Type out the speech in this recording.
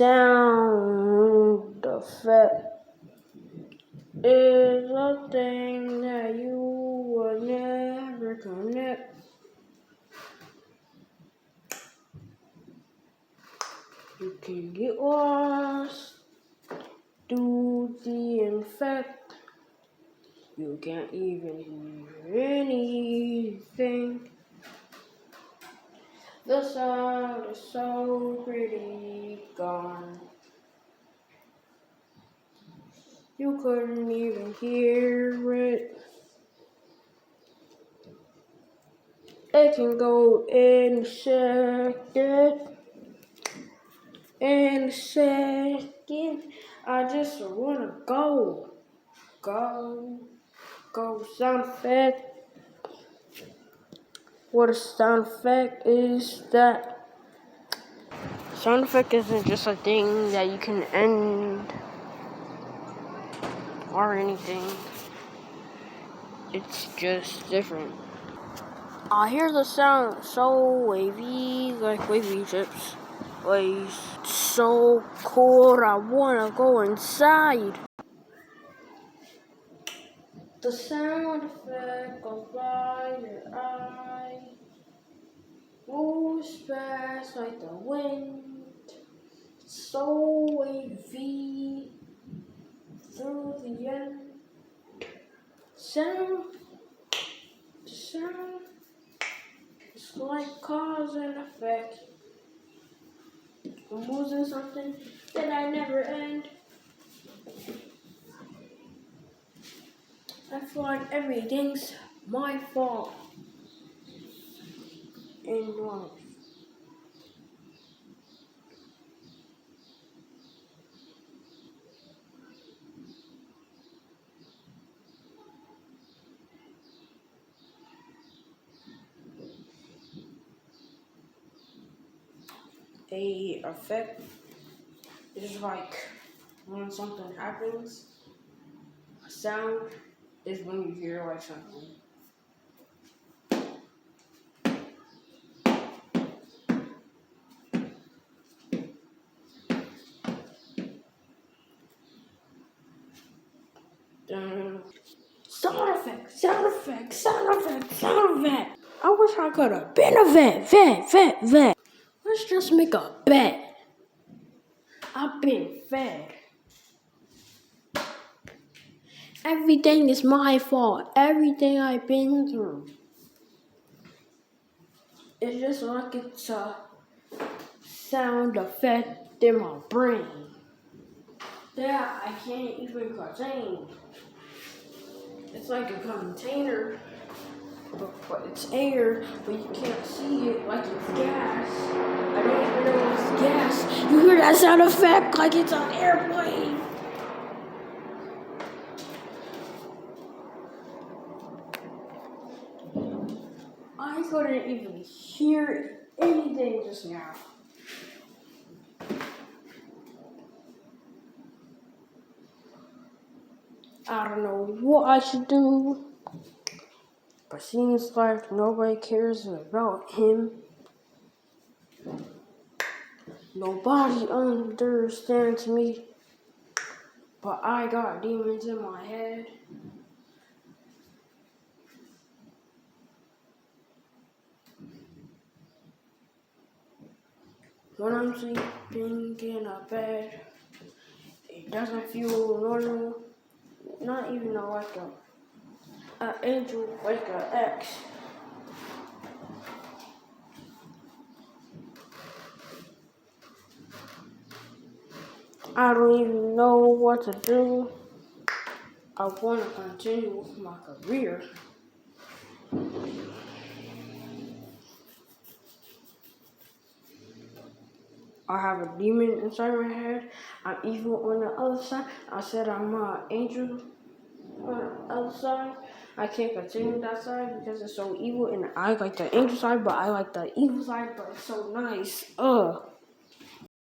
sound effect is a thing that you would never connect. You can get lost due to the infect. You can't even hear anything. The sound is so pretty gone. You couldn't even hear it. It can go in a second. In a second. I just wanna go. Sound effect. What a sound effect is that? Sound effect isn't just a thing that you can end or anything. It's just different. I hear the sound so wavy, like wavy chips. Waves. So cool, I wanna go inside. The sound effect goes by your eye, moves fast like the wind. So wavy through the end. The sound is like cause and effect. I'm losing something that I never end. I feel like everything's my fault in life. A effect is like when something happens. A sound is when you hear like something. Sound effect. I wish I could have been a vet. Let's just make a bet. I've been fed. Everything is my fault. Everything I've been through. It's just like it's a sound effect in my brain that I can't even contain. It's like a container, but it's air, but you can't see it like it's gas. I don't even know it's gas. You hear that sound effect like it's an airplane. I couldn't even hear anything just now. I don't know what I should do, but seems like nobody cares about him. Nobody understands me, but I got demons in my head. When I'm sleeping in a bed, it doesn't feel normal. Not even like an angel, like an ex. I don't even know what to do. I want to continue with my career. I have a demon inside my head. I'm evil on the other side. I said I'm an angel on the other side. I can't continue that side because it's so evil, and I like the angel side, but I like the evil side, but it's so nice.